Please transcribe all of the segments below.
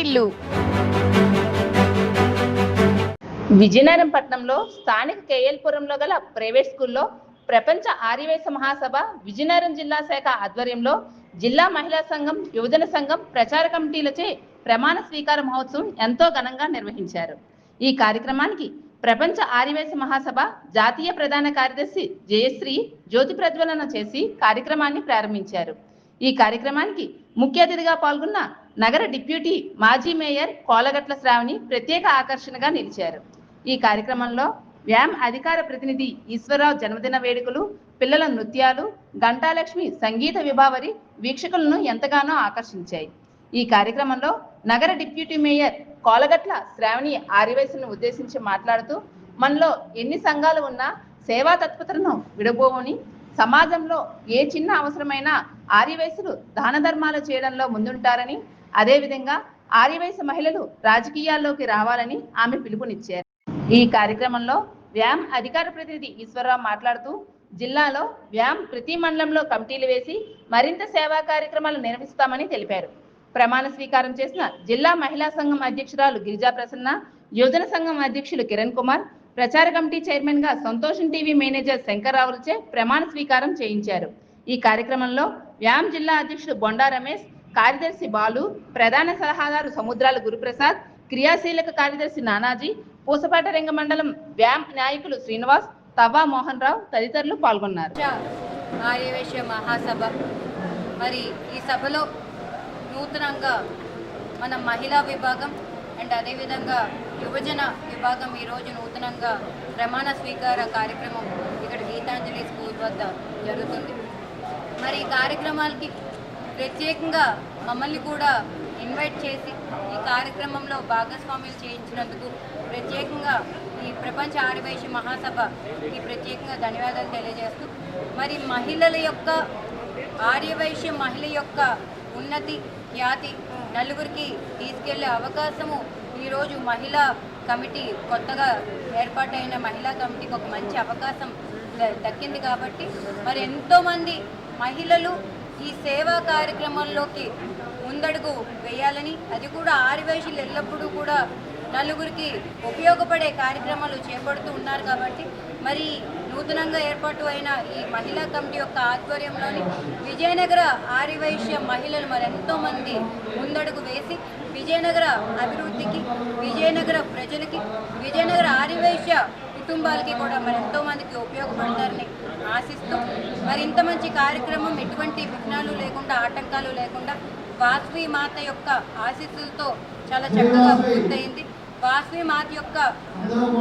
వాకిళ్ళు. విజయనగరం పట్టణంలో స్థానిక కేఎల్పురంలో గల ప్రైవేట్ స్కూల్లో ప్రపంచ ఆర్యవైశ్య మహాసభ విజయనగరం జిల్లా శాఖ ఆధ్వర్యంలో జిల్లా మహిళా సంఘం, యువజన సంఘం ప్రచార కమిటీలచే ప్రమాణ స్వీకార మహోత్సవం ఎంతో ఘనంగా నిర్వహించారు. ఈ కార్యక్రమానికి ప్రపంచ ఆర్యవైశ్య మహాసభ జాతీయ ప్రధాన కార్యదర్శి జయశ్రీ జ్యోతి ప్రజ్వలన చేసి కార్యక్రమాన్ని ప్రారంభించారు. ఈ కార్యక్రమానికి ముఖ్య అతిథిగా పాల్గొన్న నగర డిప్యూటీ మాజీ మేయర్ కోలగట్ల శ్రావణి ప్రత్యేక ఆకర్షణగా నిలిచారు. ఈ కార్యక్రమంలో వ్యామ్ అధికార ప్రతినిధి ఈశ్వరరావు జన్మదిన వేడుకలు, పిల్లల నృత్యాలు, గంటాలక్ష్మి సంగీత విభావరి వీక్షకులను ఎంతగానో ఆకర్షించాయి. ఈ కార్యక్రమంలో నగర డిప్యూటీ మేయర్ కోలగట్ల శ్రావణి ఆర్యవైశ్యను ఉద్దేశించి మాట్లాడుతూ, మనలో ఎన్ని సంఘాలు ఉన్నా సేవా తత్పరతను విడబోవని, సమాజంలో ఏ చిన్న అవసరమైనా ఆర్యవైశ్యులు దాన ధర్మాలు చేయడంలో ముందుంటారని, అదేవిధంగా ఆర్యవైశ్య మహిళలు రాజకీయాల్లోకి రావాలని ఆమె పిలుపునిచ్చారు. ఈ కార్యక్రమంలో వ్యామ్ అధికార ప్రతినిధి ఈశ్వరరావు మాట్లాడుతూ, జిల్లాలో వ్యామ్ ప్రతి మండలంలో కమిటీలు వేసి మరింత సేవా కార్యక్రమాలు నిర్వహిస్తామని తెలిపారు. ప్రమాణ స్వీకారం చేసిన జిల్లా మహిళా సంఘం అధ్యక్షురాలు గిరిజా ప్రసన్న, యువజన సంఘం అధ్యక్షులు కిరణ్ కుమార్, ప్రచార కమిటీ చైర్మన్ గా సంతోషం టీవీ మేనేజర్ శంకర్రావులచే ప్రమాణ స్వీకారం చేయించారు. ఈ కార్యక్రమంలో వ్యామ్ జిల్లా అధ్యక్షుడు బొండా రమేష్, కార్యదర్శి బాలు, ప్రధాన సలహాదారు సముద్రాల గురుప్రసాద్, క్రియాశీలక కార్యదర్శి నానాజీ, పూసపాట రంగ మండలం వ్యామ్ నాయకులు శ్రీనివాస్, తవ్వా మోహన్ రావు తదితరులు పాల్గొన్నారు. ఆర్యవైశ్య మహాసభ మరి ఈ సభలో నూతనంగా మన మహిళా విభాగం అండ్ అదేవిధంగా యువజన విభాగం ఈరోజు నూతనంగా ప్రమాణ స్వీకార కార్యక్రమం ఇక్కడ గీతాంజలి స్కూల్ వద్ద జరుగుతుంది. మరి ఈ కార్యక్రమాలకి ప్రత్యేకంగా మమ్మల్ని కూడా ఇన్వైట్ చేసి ఈ కార్యక్రమంలో భాగస్వామ్యం చేయించినందుకు ప్రత్యేకంగా ఈ ప్రపంచ ఆర్యవైశ్య మహాసభకి ప్రత్యేకంగా ధన్యవాదాలు తెలియజేస్తూ, మరి మహిళల యొక్క ఆర్యవైశ్య మహిళ యొక్క ఉన్నతి ఖ్యాతి నలుగురికి తీసుకెళ్లే అవకాశము ఈరోజు మహిళా కమిటీ కొత్తగా ఏర్పాటైన మహిళా కమిటీకి ఒక మంచి అవకాశం దక్కింది. కాబట్టి మరి ఎంతోమంది మహిళలు ఈ సేవా కార్యక్రమంలోకి ముందడుగు వేయాలని, అది కూడా ఆర్యవైశ్యులు ఎల్లప్పుడూ కూడా నలుగురికి ఉపయోగపడే కార్యక్రమాలు చేపడుతూ ఉన్నారు. కాబట్టి మరి నూతనంగా ఏర్పాటు అయిన ఈ మహిళా కమిటీ యొక్క ఆధ్వర్యంలోని విజయనగర ఆర్యవైశ్య మహిళలు మరి ఎంతోమంది ముందడుగు వేసి విజయనగర అభివృద్ధికి, విజయనగర ప్రజలకి, విజయనగర ఆర్యవైశ్య కుటుంబాలకి కూడా మరి ఎంతోమందికి ఉపయోగపడతారని ఆశిస్తూ, మరి ఇంత మంచి కార్యక్రమం ఎటువంటి విఘ్నాలు లేకుండా, ఆటంకాలు లేకుండా వాసవి మాత యొక్క ఆశీస్సులతో చాలా చక్కగా పూర్తయింది. వాసవి మాత యొక్క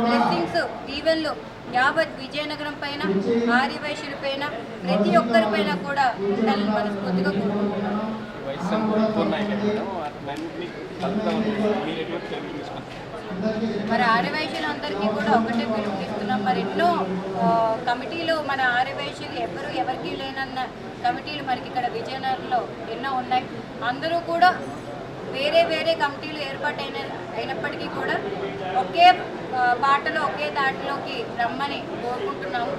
బ్లెస్సింగ్స్, దీవెనలు యావత్ విజయనగరం పైన, ఆర్యవైశ్యుల పైన, ప్రతి ఒక్కరిపైన కూడా ఉండాలని మనస్ఫూర్తిగా కోరుకుంటున్నాను. మరి ఆర్యవైశ్యులందరికీ కూడా ఒకటే పిలుపునిస్తున్నాం. మరి ఎన్నో కమిటీలు మన ఆర్యవైశ్యులు ఎవరికి లేనన్న కమిటీలు మనకి ఇక్కడ విజయనగరంలో ఎన్నో ఉన్నాయి. అందరూ కూడా వేరే వేరే కమిటీలు అయినప్పటికీ కూడా ఒకే బాటలో, ఒకే దాటిలోకి రమ్మని కోరుకుంటున్నాము.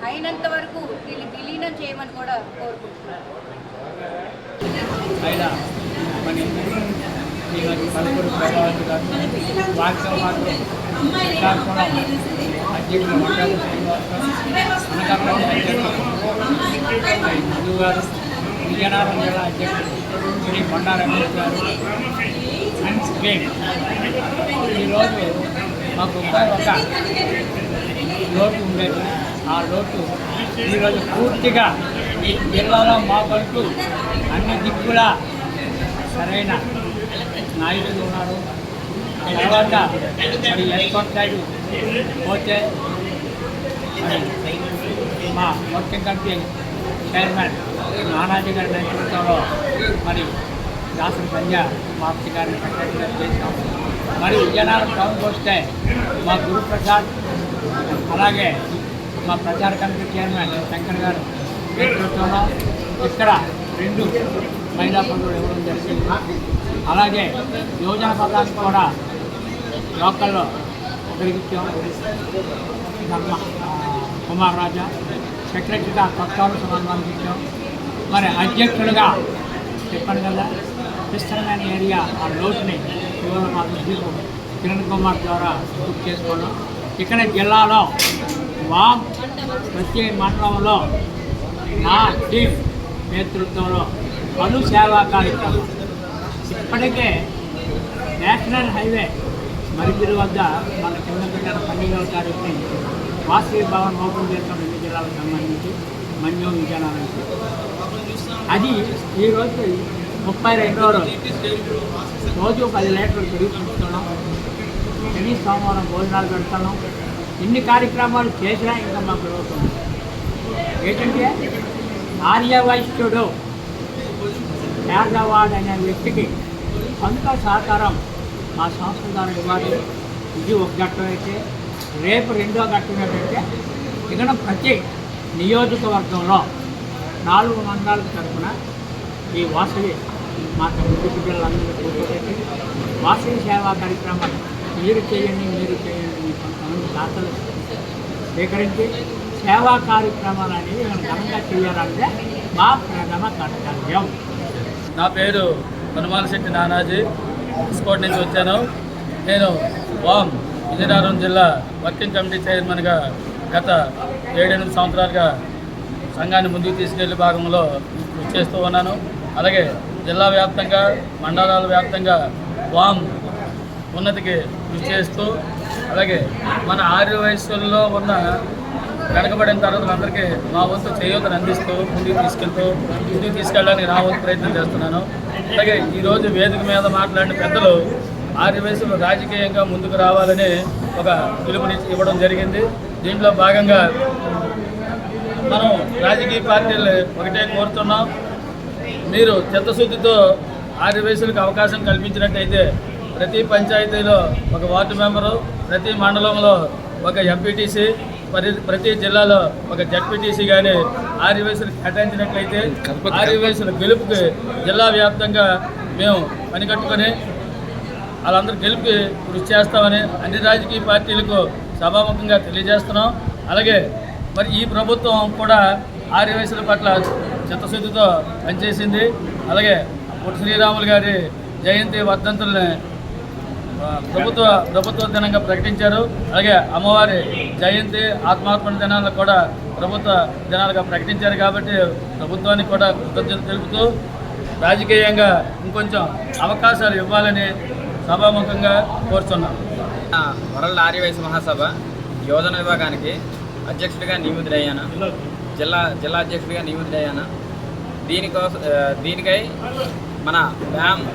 అయినంత వరకు దీన్ని విలీనం చేయమని కూడా కోరుకుంటున్నాము. విజయనగరం జిల్లా అధ్యక్షుడు శ్రీ బొండా రమేష్ గారు అండ్ స్క్రీన్. ఈరోజు మాకు ఒక లోటు ఉండేది. ఆ లోటు ఈరోజు పూర్తిగా ఈ జిల్లాలో మాకంటూ అన్ని దిక్కులా సరైన నాయకులు ఉన్నారు. తర్వాత మరి ఎస్కోట్ సైడ్ పోతే మా వర్కింగ్ కమిటీ చైర్మన్ నానాజీ గారి నేతృత్వంలో మరి శాసన సంధ్య మార్చి గారిని సెక్రటరీగా చేసినాం. మరి విజయనగరం టౌన్కి వస్తే మా గురుప్రసాద్, అలాగే మా ప్రచార కమిటీ చైర్మన్ శంకర్ గారు నేతృత్వంలో ఇక్కడ 2 మహిళా పనులు ఇవ్వడం జరిగింది. అలాగే యువజన పదానికి కూడా లోకల్లో ఒకరికి ధర్మ కుమార్ రాజా, సెక్రటరీగా కొత్త సమాధానం ఇచ్చాం. మరి అధ్యక్షులుగా చెప్పాను కదా, క్లిష్టమైన ఏరియా ఆ లోటుని ఇవాళ మా దృష్టికి కిరణ్ కుమార్ ద్వారా పూర్తి చేసుకోవడం. ఇక్కడ జిల్లాలో వామ్ ప్రతి మండలంలో నా టీం నేతృత్వంలో పలు సేవా కార్యక్రమం. ఇప్పటికే నేషనల్ హైవే మరిపిరి వద్ద మన కింద పెట్టిన 12వ తారీఖుని వాసవి భవన్ ఓపెన్ చేస్తాం 2 జిల్లాలకు సంబంధించి మన్యం విజయనగరానికి. అది ఈరోజు 32వ రోజు. రోజు 10 లీటర్లు పెరుగుతున్నాం. శని సోమవారం భోజనాలు పెడుతున్నాం. ఇన్ని కార్యక్రమాలు చేసినా ఇంకా మా ప్రభుత్వం ఏంటంటే ఆర్యవైశ్యుడు పేదవాడు అనే వ్యక్తికి కొంత సహకారం మా సంస్థ ద్వారా ఇవ్వాలి. ఇది ఒక ఘట్టం అయితే, రేపు 2వ ఘట్టం ఏంటంటే ఇక్కడ ప్రతి నియోజకవర్గంలో 4 మండలాలకు తరఫున ఈ వాసవి మా తొమ్మిది బిడ్డలందరూ కూర్చోబెట్టి వాసవి సేవా కార్యక్రమాలు మీరు చేయండి మీ కొంతమంది దాతలు స్వీకరించి సేవా కార్యక్రమాలు అనేవి మనం ఘనంగా చేయాలంటే మా ప్రథమ కర్తవ్యం. నా పేరు హనుమాలశెట్టి నానాజీ, ఇస్కోట్ నుంచి వచ్చాను. నేను వామ్ విజయనగరం జిల్లా వర్కింగ్ కమిటీ చైర్మన్గా గత 7-8 సంవత్సరాలుగా సంఘాన్ని ముందుకు తీసుకెళ్లే భాగంలో కృషి చేస్తూ ఉన్నాను. అలాగే జిల్లా వ్యాప్తంగా మండలాల వ్యాప్తంగా వామ్ ఉన్నతికి కృషి చేస్తూ, అలాగే మన ఆర్య వయస్సుల్లో ఉన్న వెనకబడిన తరగతులందరికీ మా వంతు చేయూతను అందిస్తూ ముందుకు తీసుకెళ్ళడానికి నా వంతు ప్రయత్నం చేస్తున్నాను. అలాగే ఈరోజు వేదిక మీద మాట్లాడిన పెద్దలు ఆర్య వయసులో రాజకీయంగా ముందుకు రావాలని ఒక పిలుపుని ఇవ్వడం జరిగింది. దీంట్లో భాగంగా మనం రాజకీయ పార్టీలు ఒకటే కోరుతున్నాం. మీరు చిత్తశుద్ధితో ఆర్య వయసులకు అవకాశం కల్పించినట్టయితే ప్రతి పంచాయతీలో ఒక వార్డు మెంబరు, ప్రతి మండలంలో ఒక ఎంపీటీసీ, ప్రతి జిల్లాలో ఒక జడ్పీటీసీ కానీ ఆర్య వయసులకు కేటాయించినట్లయితే ఆర్య వయసుల గెలుపుకి జిల్లా వ్యాప్తంగా మేము పనికట్టుకొని వాళ్ళందరూ గెలుపుకి కృషి చేస్తామని అన్ని రాజకీయ పార్టీలకు సభాముఖంగా తెలియజేస్తున్నాం. అలాగే మరి ఈ ప్రభుత్వం కూడా ఆర్య వయసుల పట్ల చిత్తశుద్ధితో పనిచేసింది. అలాగే పొట్టి శ్రీరాములు గారి జయంతి వర్ధంతుల్ని ప్రభుత్వ దినంగా ప్రకటించారు. అలాగే అమ్మవారి జయంతి ఆత్మార్పణ దినాలను కూడా ప్రభుత్వ దినాలుగా ప్రకటించారు. కాబట్టి ప్రభుత్వానికి కూడా కృతజ్ఞతలు తెలుపుతూ రాజకీయంగా ఇంకొంచెం అవకాశాలు ఇవ్వాలని సభాముఖంగా కోరుతున్నాం. వరల్డ్ ఆర్యవైశ్య మహాసభ యోజన విభాగానికి అధ్యక్షుడిగా నియమితుడయ్యాను. జిల్లా అధ్యక్షుడిగా నియమితుడయ్యాను. దీనికై మన వ్యామ్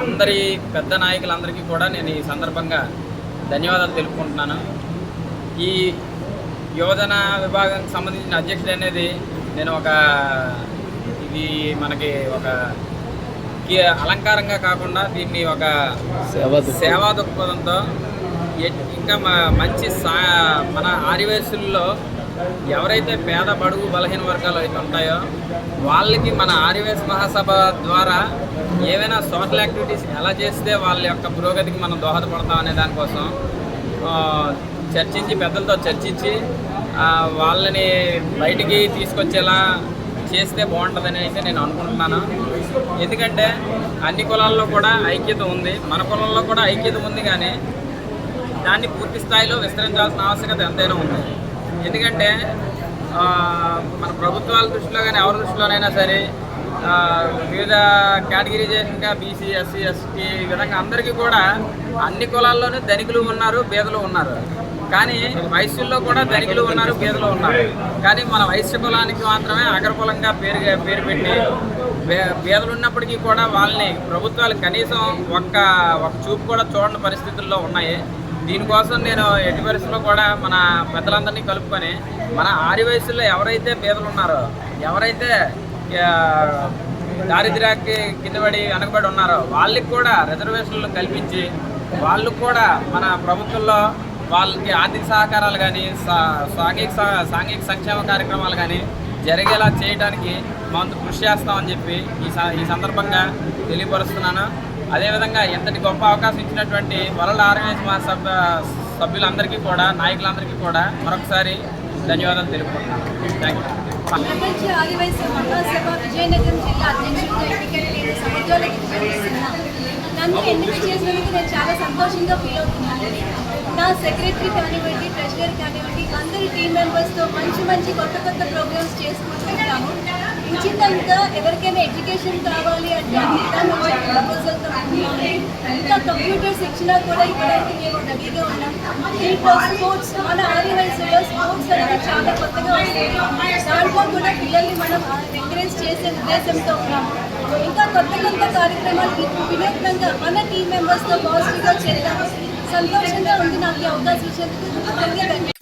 అందరి పెద్ద నాయకులందరికీ కూడా నేను ఈ సందర్భంగా ధన్యవాదాలు తెలుపుకుంటున్నాను. ఈ యోజన విభాగానికి సంబంధించిన అధ్యక్షుడు అనేది నేను ఇది మనకి ఒక అలంకారంగా కాకుండా దీన్ని ఒక సేవా దృక్పథంతో ఇంకా మంచి మన ఆర్యవైశ్యుల్లో ఎవరైతే పేద బడుగు బలహీన వర్గాలు అయితే ఉంటాయో వాళ్ళకి మన ఆర్యవైశ్య మహాసభ ద్వారా ఏవైనా సోషల్ యాక్టివిటీస్ ఎలా చేస్తే వాళ్ళ యొక్క పురోగతికి మనం దోహదపడతాం అనే దానికోసం పెద్దలతో చర్చించి వాళ్ళని బయటికి తీసుకొచ్చేలా చేస్తే బాగుంటుందని అయితే నేను అనుకుంటున్నాను. ఎందుకంటే అన్ని కులాల్లో కూడా ఐక్యత ఉంది, మన కులంలో కూడా ఐక్యత ఉంది, కానీ దాన్ని పూర్తి స్థాయిలో విస్తరించాల్సిన ఆవశ్యకత ఎంతైనా ఉంది. ఎందుకంటే మన ప్రభుత్వాల దృష్టిలో కానీ ఎవరి దృష్టిలోనైనా సరే వివిధ కేటగిరైజేషన్గా బీసీ, ఎస్సీ, ఎస్టీ ఈ విధంగా అందరికీ కూడా అన్ని కులాల్లోనూ ధనికులు ఉన్నారు, బీదలు ఉన్నారు. కానీ వైశ్యుల్లో కూడా ధనికులు ఉన్నారు, బీదలు ఉన్నారు. కానీ మన వైశ్య కులానికి మాత్రమే అగ్రకులంగా పేరు పెట్టి బీదలు ఉన్నప్పటికీ కూడా వాళ్ళని ప్రభుత్వాలు కనీసం ఒక్క చూపు కూడా చూడని పరిస్థితుల్లో ఉన్నాయి. దీనికోసం నేను ఎట్టి పరిస్థితుల్లో కూడా మన పెద్దలందరినీ కలుపుకొని మన ఆర్యవైశ్యుల్లో ఎవరైతే బీదలు ఉన్నారో, ఎవరైతే దారిద్ర్యానికి కిందపడి వెనకబడి ఉన్నారో వాళ్ళకి కూడా రిజర్వేషన్లు కల్పించి వాళ్ళు కూడా మన ప్రభుత్వంలో వాళ్ళకి ఆర్థిక సహకారాలు కానీ సాంఘిక సంక్షేమ కార్యక్రమాలు కానీ జరిగేలా చేయడానికి మనం కృషి చేస్తామని చెప్పి ఈ సందర్భంగా తెలియపరుస్తున్నాను. అదేవిధంగా ఇంతటి గొప్ప అవకాశం ఇచ్చినటువంటి వరల్డ్ ఆర్గనైజ్ మహాసభ సభ్యులందరికీ కూడా, నాయకులందరికీ కూడా మరొకసారి ధన్యవాదాలు తెలుపుకుంటున్నాను. Thank you. ప్రపంచ ఆదివాసీ మహాసభ విజయనగరం జిల్లా అధ్యక్షుడిగా ఎన్నికైన సముద్రాలకు నన్ను ఎన్నిక చేసినందుకు నేను చాలా సంతోషంగా ఫీల్ అవుతున్నాను. నా సెక్రటరీ కానివ్వండి, ట్రెజరర్ కానివ్వండి, అందరి టీం మెంబర్స్తో మంచి కొత్త ప్రోగ్రామ్స్ చేసుకుంటూ ఉంటాము. ఉచితంగా ఎవరికైనా ఎడ్యుకేషన్ కావాలి అంటే ప్రపోజల్తో ఇంకా కంప్యూటర్ శిక్షణ కూడా ఇవ్వడానికి మేము రెడీగా ఉన్నాం. దీంట్లో స్పోర్ట్స్, మన ఆదివాసీలో స్పోర్ట్స్ అనేది చాలా కొత్తగా వస్తుంది. దాంట్లో కూడా పిల్లల్ని మనం ఎంకరేజ్ చేసే ఉద్దేశంతో ఉన్నాము. ఇంకా కొత్త కార్యక్రమాలు వినూత్నంగా మన టీం మెంబర్స్తో పాజిటివ్గా చేద్దాము. సంతోషంగా ఉంది నాకు ఈ అవకాశం ఇచ్చేందుకు. ధన్యవాదాలు.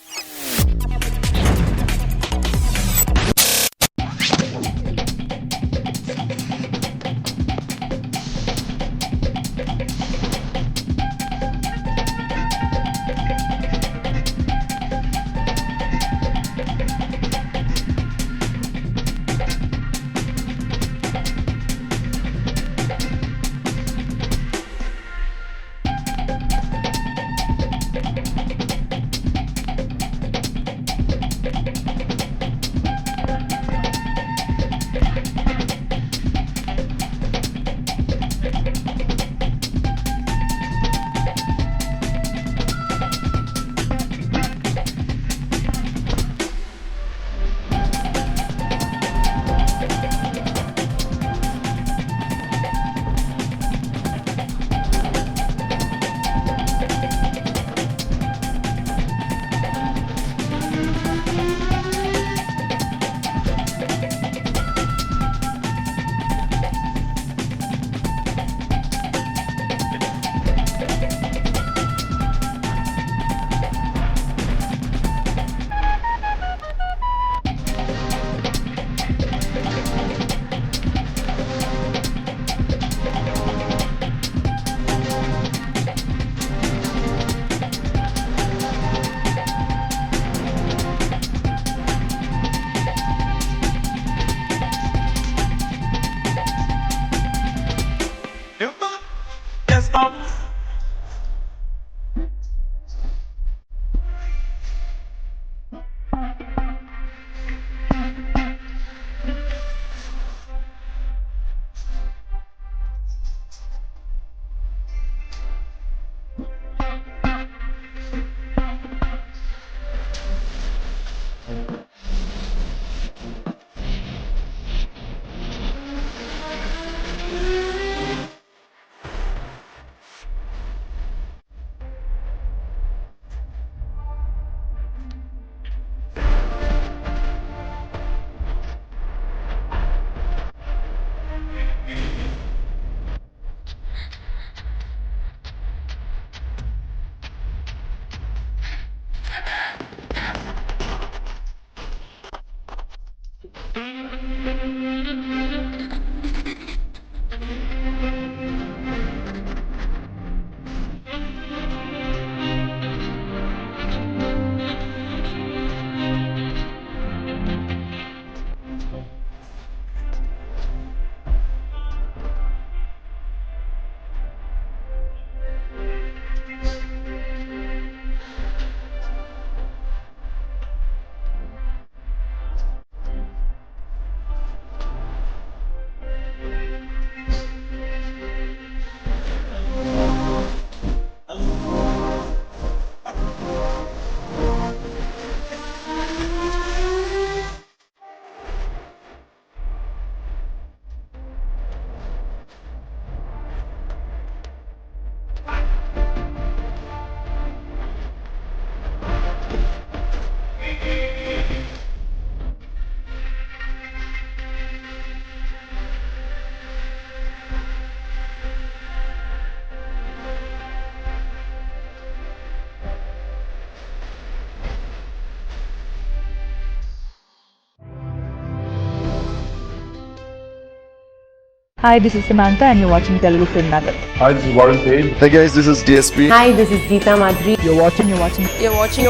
Hi, this is Samantha and you're watching Telugu Film Nagar. Hi, this is Warren Page. Hey guys, this is DSP. Hi, this is Geeta Madhuri. You're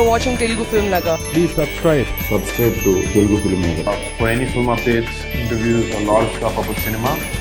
watching Telugu Film Nagar. Please subscribe. Subscribe to Telugu Film Nagar. For any film updates, interviews, or lot of stuff about cinema,